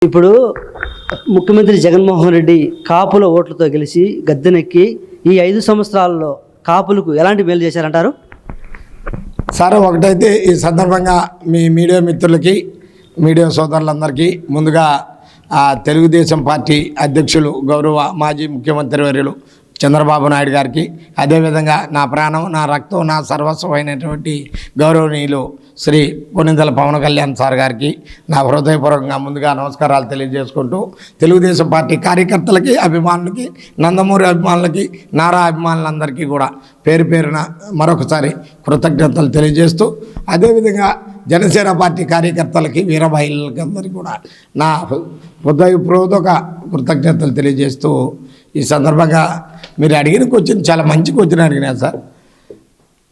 ఇప్పుడు ముఖ్యమంత్రి జగన్మోహన్ రెడ్డి కాపుల ఓట్లతో గెలిచి గద్దెనెక్కి ఈ 5 సంవత్సరాల్లో కాపులకు ఎలాంటి మేలు చేశారంటారు? సార్, ఒకటైతే ఈ సందర్భంగా మీ మీడియా మిత్రులకి, మీడియా సోదరులందరికీ ముందుగా తెలుగుదేశం పార్టీ అధ్యక్షులు గౌరవ మాజీ ముఖ్యమంత్రి వర్యులు చంద్రబాబు నాయుడు గారికి, అదేవిధంగా నా ప్రాణం, నా రక్తం, నా సర్వస్వమైనటువంటి గౌరవనీయులు శ్రీ కొణిదెల పవన్ కళ్యాణ్ సార్ గారికి నా హృదయపూర్వకంగా ముందుగా నమస్కారాలు తెలియజేసుకుంటూ, తెలుగుదేశం పార్టీ కార్యకర్తలకి, అభిమానులకి, నందమూరి అభిమానులకి, నారా అభిమానులందరికీ కూడా పేరు పేరున మరొకసారి కృతజ్ఞతలు తెలియజేస్తూ, అదేవిధంగా జనసేన పార్టీ కార్యకర్తలకి, వీరబాయిలకి అందరికీ కూడా నా హృదయపూర్వక కృతజ్ఞతలు తెలియజేస్తూ, ఈ సందర్భంగా మీరు అడిగిన క్వశ్చన్ చాలా మంచి క్వశ్చన్ అడిగినా సార్.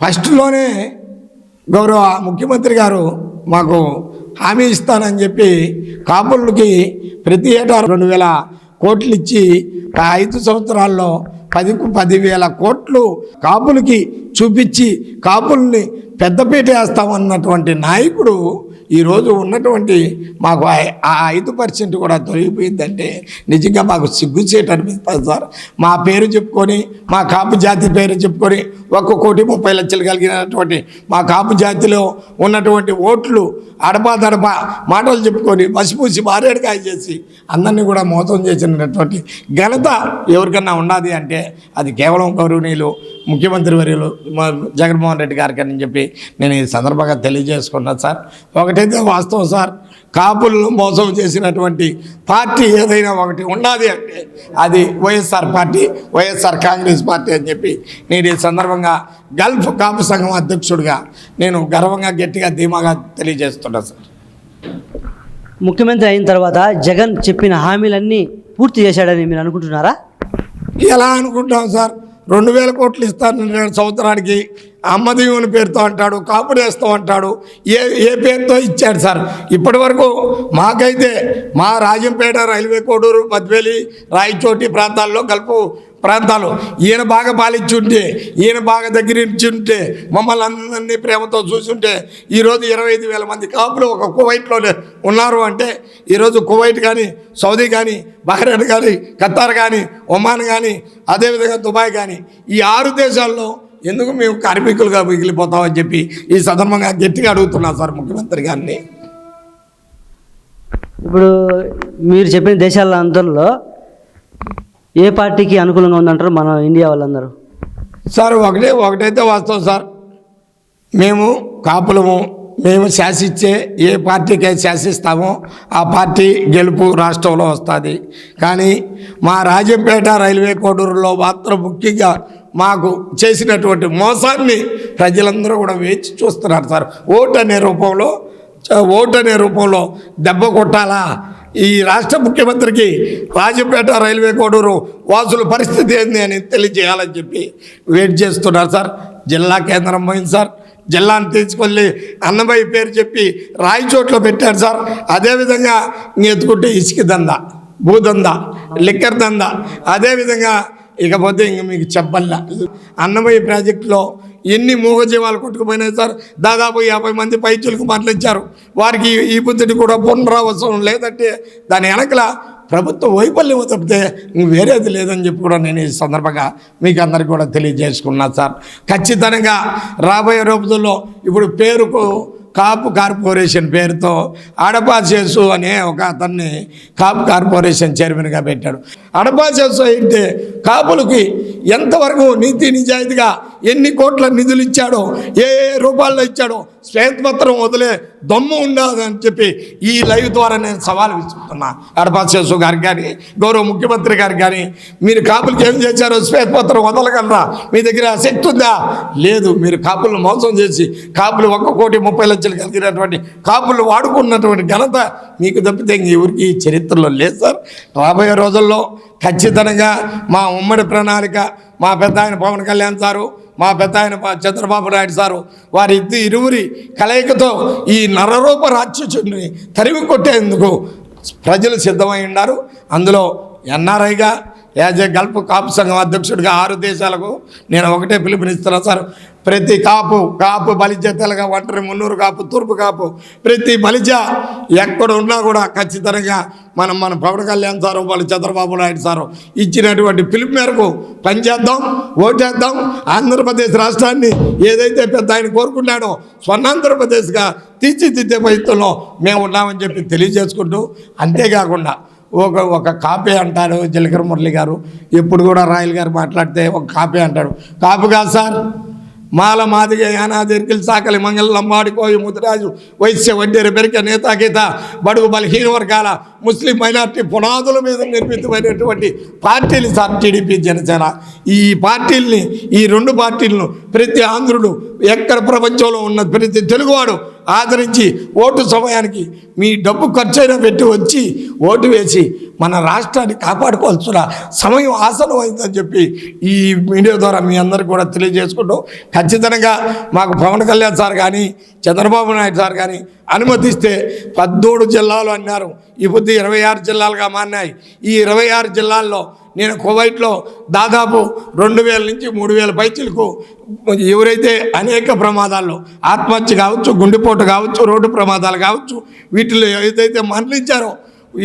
ఫస్ట్లోనే గౌరవ ముఖ్యమంత్రి గారు మాకు హామీ ఇస్తానని చెప్పి కాపులకి ప్రతి ఏటా 2,000 కోట్లు ఇచ్చి 5 సంవత్సరాల్లో 10,000 కోట్లు కాపులకి చూపించి కాపుల్ని పెద్దపీట వేస్తామన్నటువంటి నాయకుడు ఈరోజు ఉన్నటువంటి మాకు ఆ 5% కూడా తొలగిపోయిందంటే నిజంగా మాకు సిగ్గుచేటు అనిపిస్తుంది సార్. మా పేరు చెప్పుకొని, మా కాపు జాతి పేరు చెప్పుకొని 1,30,00,000 కలిగినటువంటి మా కాపు జాతిలో ఉన్నటువంటి ఓట్లు అడపా మాటలు చెప్పుకొని మసిపూసి మారేడుకాయ చేసి అందరినీ కూడా మోసం చేసినటువంటి ఘనత ఎవరికన్నా ఉన్నది అంటే అది కేవలం గౌరవనీయులు ముఖ్యమంత్రి వర్యులు జగన్మోహన్ రెడ్డి గారికి అని చెప్పి నేను ఈ సందర్భంగా తెలియజేసుకున్నాను సార్. ఒకటైతే వాస్తవం సార్, కాపులను మోసం చేసినటువంటి పార్టీ ఏదైనా ఒకటి ఉన్నది అంటే అది వైఎస్ఆర్ పార్టీ, వైఎస్ఆర్ కాంగ్రెస్ పార్టీ అని చెప్పి నేను ఈ సందర్భంగా గల్ఫ్ కాపు సంఘం అధ్యక్షుడిగా నేను గర్వంగా గట్టిగా ధీమాగా తెలియజేస్తున్నా సార్. ముఖ్యమంత్రి అయిన తర్వాత జగన్ చెప్పిన హామీలన్నీ పూర్తి చేశాడని మీరు అనుకుంటున్నారా? ఎలా అనుకుంటాం సార్? 2,000 కోట్లు ఇస్తాను సంవత్సరానికి, అమ్మదీవుని పేరుతో అంటాడు, కాపుడు వేస్తాం అంటాడు. ఏ పేరుతో ఇచ్చాడు సార్? ఇప్పటి వరకు మాకైతే మా రాజంపేట, రైల్వే కోడూరు, మద్వేలి, రాయచోటి ప్రాంతాల్లో గల్పు ప్రాంతాలు ఈయన బాగా పాలించుంటే, ఈయన బాగా దగ్గరించుంటే, మమ్మల్ని అందరినీ ప్రేమతో చూసుంటే ఈరోజు 25,000 మంది కాపులు ఒక కువైట్లోనే ఉన్నారు అంటే ఈరోజు కువైట్ కానీ, సౌదీ కానీ, బహ్రెయిన్ కానీ, ఖతార్ కానీ, ఒమాన్ కానీ, అదేవిధంగా దుబాయ్ కానీ ఈ 6 దేశాల్లో ఎందుకు మేము కార్మికులుగా మిగిలిపోతామని చెప్పి ఈ సందర్భంగా గట్టిగా అడుగుతున్నాం సార్ ముఖ్యమంత్రి గారిని. ఇప్పుడు మీరు చెప్పిన దేశాల అందరిలో ఏ పార్టీకి అనుకూలంగా ఉందంటారు మన ఇండియా వాళ్ళందరూ? సార్, ఒకటైతే వాస్తవం సార్, మేము కాపులము, మేము శాసించే ఏ పార్టీకి శాసిస్తామో ఆ పార్టీ గెలుపు రాష్ట్రంలో వస్తుంది. కానీ మా రాజంపేట, రైల్వే కోడూరులో మాత్రం ముఖ్యంగా మాకు చేసినటువంటి మోసాన్ని ప్రజలందరూ కూడా వేచి చూస్తున్నారు సార్. ఓటు అనే రూపంలో దెబ్బ కొట్టాలా, ఈ రాష్ట్ర ముఖ్యమంత్రికి రాజంపేట, రైల్వే కోడూరు వాసుల పరిస్థితి ఏంది అని తెలియజేయాలని చెప్పి వెయిట్ చేస్తున్నారు సార్. జిల్లా కేంద్రం పోయింది సార్, జిల్లాను తీసుకెళ్ళి అన్నమయ్య పేరు చెప్పి రాయచోట్లో పెట్టారు సార్. అదేవిధంగా ఎత్తుకుంటే ఇసుక దందా, భూదందా, లిక్కర్ దందా, అదేవిధంగా ఇకపోతే ఇంక మీకు చెప్పల్లా అన్నమయ్య ప్రాజెక్టులో ఎన్ని మూగజీవాలు కొట్టుకుపోయినాయి సార్. దాదాపు 50 మంది పైచులకు మరణించారు. వారికి ఈ బుద్ధిని కూడా పునరావసరం లేదంటే దాని వెనకల ప్రభుత్వ వైఫల్యం తప్పితే వేరేది లేదని చెప్పి కూడా నేను ఈ సందర్భంగా మీకు అందరికీ కూడా తెలియజేసుకున్నాను సార్. ఖచ్చితంగా రాబోయే రోజుల్లో ఇప్పుడు పేరుకు కాపు కార్పొరేషన్ పేరుతో అడపాచేసు అనే ఒక అతన్ని కాపు కార్పొరేషన్ చైర్మన్గా పెట్టాడు. అడపాచేసు అయితే కాపులకి ఎంతవరకు నీతి నిజాయితీగా ఎన్ని కోట్ల నిధులు ఇచ్చాడో, ఏ రూపాల్లో ఇచ్చాడో శ్వేతపత్రం వదిలే దమ్ము ఉండదని చెప్పి ఈ లైవ్ ద్వారా నేను సవాల్ విసురుతున్నా. అడపాచేసు గారికి కానీ, గౌరవ ముఖ్యమంత్రి గారికి కానీ, మీరు కాపులకి ఏం చేశారో శ్వేతపత్రం వదలగలరా? మీ దగ్గర శక్తి ఉందా? లేదు. మీరు కాపులను మోసం చేసి కాపులు 1,30,00,000 కలిగినటువంటి కాపులు వాడుకున్నటువంటి ఘనత మీకు తప్పితే ఎవరికి చరిత్రలో లేదు సార్. రాబోయే రోజుల్లో ఖచ్చితంగా మా ఉమ్మడి ప్రణాళిక, మా పెద్ద ఆయన పవన్ కళ్యాణ్ సారు, మా పెద్ద ఆయన చంద్రబాబు నాయుడు సారు, వారి ఇరువురి కలయికతో ఈ నరరూప రాక్షసుని తరిమి కొట్టేందుకు ప్రజలు సిద్ధమై ఉన్నారు. అందులో ఎన్ఆర్ఐగా యాజ్ ఏ గల్ఫ్ కాపు సంఘం అధ్యక్షుడిగా 6 దేశాలకు నేను ఒకటే పిలుపునిస్తున్నాను సార్. ప్రతి కాపు బలిజ తెలగ ఒంటరి మున్నూరు కాపు తూర్పు కాపు ప్రతి బలిజ ఎక్కడ ఉన్నా కూడా ఖచ్చితంగా మన పవన్ కళ్యాణ్ సారు వాళ్ళు చంద్రబాబు నాయుడు సారు ఇచ్చినటువంటి పిలుపు మేరకు పనిచేద్దాం, ఓటేద్దాం. ఆంధ్రప్రదేశ్ రాష్ట్రాన్ని ఏదైతే పెద్ద ఆయన కోరుకున్నాడో స్వర్ణాంధ్రప్రదేశ్గా తీర్చిదిద్దే ప్రయత్నంలో మేము ఉన్నామని చెప్పి తెలియజేసుకుంటూ, అంతేకాకుండా ఒక కాపీ అంటారు జీలకర్ర మురళి గారు. ఎప్పుడు కూడా రాయల్ గారు మాట్లాడితే ఒక కాపీ అంటాడు. కాపు కాదు సార్, మాల మాదిగ యానాది ఎరికిల్ సాకలి మంగళ లంబాడి కోయి ముదిరాజు వైశ్య వడ్డేరు బెరిక నేతాగీత బడుగు బలహీన వర్గాల ముస్లిం మైనార్టీ పునాదుల మీద నిర్మితమైనటువంటి పార్టీలు సార్ టీడీపీ జనసేన. ఈ పార్టీల్ని, ఈ 2 పార్టీలను ప్రతి ఆంధ్రుడు ఎక్కడ ప్రపంచంలో ఉన్న ప్రతి తెలుగువాడు ఆదరించి ఓటు సమయానికి మీ డబ్బు ఖర్చైనా పెట్టి వచ్చి ఓటు వేసి మన రాష్ట్రాన్ని కాపాడుకోవాల్సిన సమయం ఆసనమైందని చెప్పి ఈ మీడియా ద్వారా మీ అందరికీ కూడా తెలియజేసుకుంటూ, ఖచ్చితంగా మాకు పవన్ కళ్యాణ్ సార్ కానీ చంద్రబాబు నాయుడు సార్ కానీ అనుమతిస్తే 13 జిల్లాలు అన్నారు, ఇప్పుడు 26 జిల్లాలుగా మారినాయి. ఈ 26 జిల్లాల్లో నేను కువైట్లో దాదాపు 2000 నుంచి 3000 పైచీలకు ఎవరైతే అనేక ప్రమాదాల్లో ఆత్మహత్య కావచ్చు, గుండెపోటు కావచ్చు, రోడ్డు ప్రమాదాలు కావచ్చు, వీటిలో ఏదైతే మరణించారో,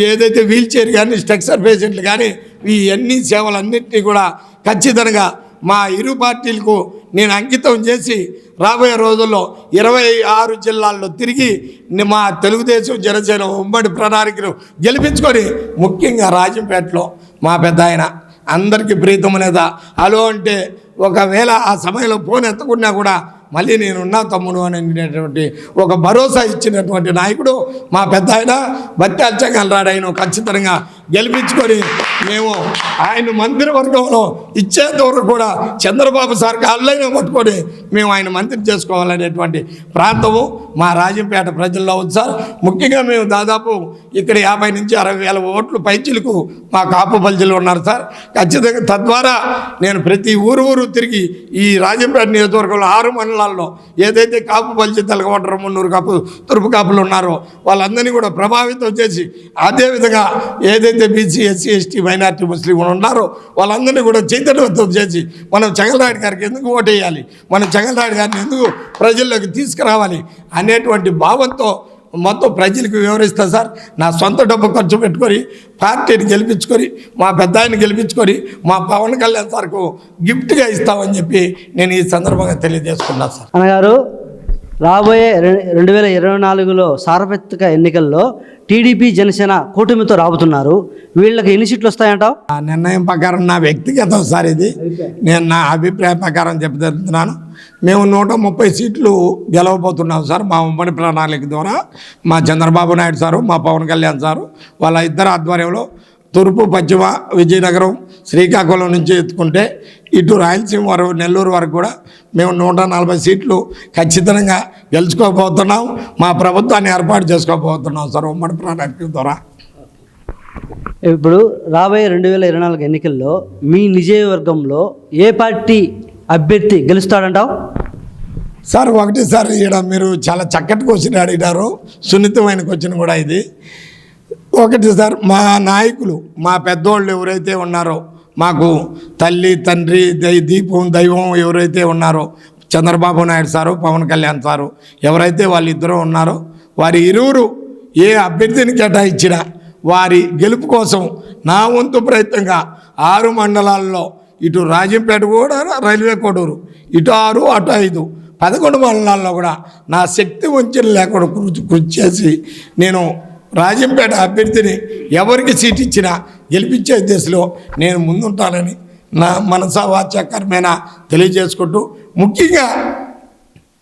ఏదైతే వీల్ చైర్ కానీ స్ట్రక్చర్ పేషెంట్లు కానీ ఈ అన్ని సేవలన్నింటినీ కూడా ఖచ్చితంగా మా ఇరు పార్టీలకు నేను అంకితం చేసి రాబోయే రోజుల్లో 26 జిల్లాల్లో తిరిగి మా తెలుగుదేశం జనసేన ఉమ్మడి ప్రణాళికను గెలిపించుకొని, ముఖ్యంగా రాజంపేటలో మా పెద్ద ఆయన అందరికీ ప్రీతమనేదా హలో అంటే ఒకవేళ ఆ సమయంలో ఫోన్ ఎత్తకున్నా కూడా మళ్ళీ నేనున్నా తమ్ముడు అనేటువంటి ఒక భరోసా ఇచ్చినటువంటి నాయకుడు మా పెద్ద ఆయన బత్యాల చెంగలరాడు. ఖచ్చితంగా గెలిపించుకొని మేము ఆయన మంత్రివర్గంలో ఇచ్చేంత వరకు కూడా చంద్రబాబు సార్ కాళ్ళైనా పట్టుకొని మేము ఆయన మంత్రి చేసుకోవాలనేటువంటి ప్రాంతము మా రాజంపేట ప్రజల్లో ఉంది సార్. ముఖ్యంగా మేము దాదాపు ఇక్కడ 50 నుంచి 60,000 ఓట్లు పైచిలకు మా కాపు బలిజలు ఉన్నారు సార్. ఖచ్చితంగా తద్వారా నేను ప్రతి ఊరు తిరిగి ఈ రాజంపేట నియోజకవర్గంలో 6 మండలాల్లో ఏదైతే కాపు బలిజ తెలగ ఒంటరి మున్నూరు కాపు తూర్పు కాపులు ఉన్నారో వాళ్ళందరినీ కూడా ప్రభావితం చేసి, అదేవిధంగా ఏదైతే బీసీ ఎస్సీ ఎస్టీ మైనార్టీ ముస్లిం ఉన్నారో వాళ్ళందరినీ కూడా చైతన్యవంతం చేసి మనం చంద్రబాబు గారికి ఎందుకు ఓటేయాలి, మనం చంద్రబాబు గారిని ఎందుకు ప్రజల్లోకి తీసుకురావాలి అనేటువంటి భావంతో మొత్తం ప్రజలకు వివరిస్తా సార్. నా సొంత డబ్బు ఖర్చు పెట్టుకొని పార్టీని గెలిపించుకొని మా పెద్ద ఆయన గెలిపించుకొని మా పవన్ కళ్యాణ్ సార్కు గిఫ్ట్గా ఇస్తామని చెప్పి నేను ఈ సందర్భంగా తెలియజేసుకున్నాను సార్. అన్నగారు, రాబోయే 2024లో సార్వత్రిక ఎన్నికల్లో టీడీపీ జనసేన కూటమితో రాబోతున్నారు. వీళ్ళకి ఎన్ని సీట్లు వస్తాయంటావు? ఆ నిర్ణయం ప్రకారం నా వ్యక్తిగతం సార్ ఇది, నేను నా అభిప్రాయం ప్రకారం చెప్తున్నాను. మేము 130 సీట్లు గెలవబోతున్నాం సార్ మా ఉమ్మడి ప్రణాళిక ద్వారా. మా చంద్రబాబు నాయుడు సారు, మా పవన్ కళ్యాణ్ సారు వాళ్ళ ఇద్దరు ఆధ్వర్యంలో తూర్పు పశ్చిమ విజయనగరం శ్రీకాకుళం నుంచి ఎత్తుకుంటే ఇటు రాయలసీమ వరకు నెల్లూరు వరకు కూడా మేము 140 సీట్లు ఖచ్చితంగా గెలుచుకోబోతున్నాం. మా ప్రభుత్వాన్ని ఏర్పాటు చేసుకోబోతున్నాం సార్ ఉమ్మడి ప్రణాళిక ద్వారా. ఇప్పుడు రాబోయే 2024 ఎన్నికల్లో మీ నియోజకవర్గంలో ఏ పార్టీ అభ్యర్థి గెలుస్తాడంటావు? సార్ ఒకటి సార్, ఇక్కడ మీరు చాలా చక్కటి క్వశ్చన్ అడిగినారు, సున్నితమైన క్వశ్చన్ కూడా ఇది. ఒకటి సార్, మా నాయకులు మా పెద్దోళ్ళు ఎవరైతే ఉన్నారో, మాకు తల్లి తండ్రి దీపం దైవం ఎవరైతే ఉన్నారో చంద్రబాబు నాయుడు సారు పవన్ కళ్యాణ్ సారు ఎవరైతే వాళ్ళిద్దరూ ఉన్నారో వారి ఇరువురు ఏ అభ్యర్థిని కేటాయించినా వారి గెలుపు కోసం నా వంతు ప్రయత్నంగా 6 మండలాల్లో, ఇటు రాజంపేట కూడా రైల్వే కోడూరు, ఇటు 6 అటు 5 11 మండలాల్లో కూడా నా శక్తి వంచన లేకుండా కృషి చేసి నేను రాజంపేట అభ్యర్థిని ఎవరికి సీట్ ఇచ్చినా గెలిపించే దిశలో నేను ముందుంటానని నా మనసా వాచ కర్మేనా తెలియజేసుకుంటూ, ముఖ్యంగా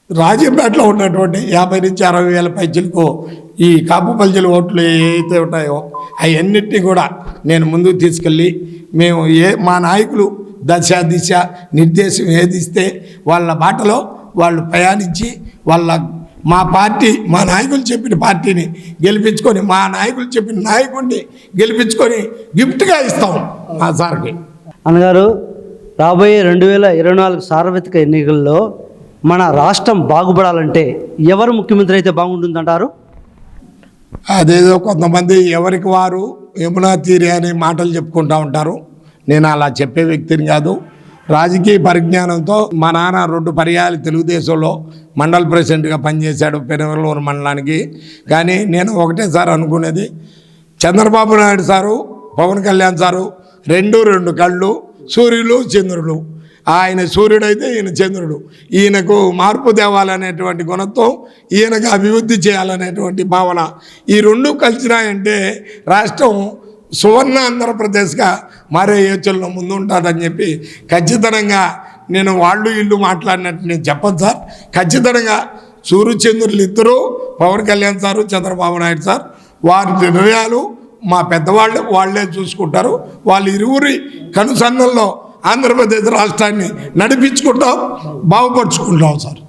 రాజంపేటలో ఉన్నటువంటి 50 నుంచి 60 వేల పైచలకు ఈ కాపు బలిజల ఓట్లు ఏవైతే ఉంటాయో అవన్నిటినీ కూడా నేను ముందుకు తీసుకెళ్ళి మేము మా నాయకులు దశ దిశ నిర్దేశం ఏది ఇస్తే వాళ్ళ బాటలో వాళ్ళు ప్రయాణించి మా పార్టీ మా నాయకులు చెప్పిన పార్టీని గెలిపించుకొని మా నాయకులు చెప్పిన నాయకుడిని గెలిపించుకొని గిఫ్ట్గా ఇస్తాం మా సార్కి. అన్నగారు, రాబోయే 2024 సార్వత్రిక ఎన్నికల్లో మన రాష్ట్రం బాగుపడాలంటే ఎవరు ముఖ్యమంత్రి అయితే బాగుంటుందంటారు? అదేదో కొంతమంది ఎవరికి వారు యమునా తీరే అనే మాటలు చెప్పుకుంటూ ఉంటారు. నేను అలా చెప్పే వ్యక్తిని కాదు. రాజకీయ పరిజ్ఞానంతో మా నాన్న 2 పర్యాలు తెలుగుదేశంలో మండల ప్రెసిడెంట్గా పనిచేశాడు పెనమలూరు మండలానికి. కానీ నేను ఒకటే సార్ అనుకునేది, చంద్రబాబు నాయుడు సారు, పవన్ కళ్యాణ్ సారు 2 కళ్ళు, సూర్యులు చంద్రుడు. ఆయన సూర్యుడైతే ఈయన చంద్రుడు. ఈయనకు మార్పు తేవాలనేటువంటి గుణత్వం, ఈయనకు అభివృద్ధి చేయాలనేటువంటి భావన, ఈ 2 కలిసినాయంటే రాష్ట్రం సువర్ణ ఆంధ్రప్రదేశ్గా మారే యోచనలో ముందు ఉంటుందని చెప్పి ఖచ్చితంగా నేను వాళ్ళు ఇల్లు మాట్లాడినట్టు నేను చెప్పను సార్. ఖచ్చితంగా సూర్యచంద్రులు ఇద్దరు, పవన్ కళ్యాణ్ సారు, చంద్రబాబు నాయుడు సార్, వారి నిర్ణయాలు మా పెద్దవాళ్ళు వాళ్ళే చూసుకుంటారు. వాళ్ళ ఇరువురి కనుసన్నల్లో ఆంధ్రప్రదేశ్ రాష్ట్రాన్ని నడిపించుకుంటాం, బాగుపరుచుకుంటాం సార్.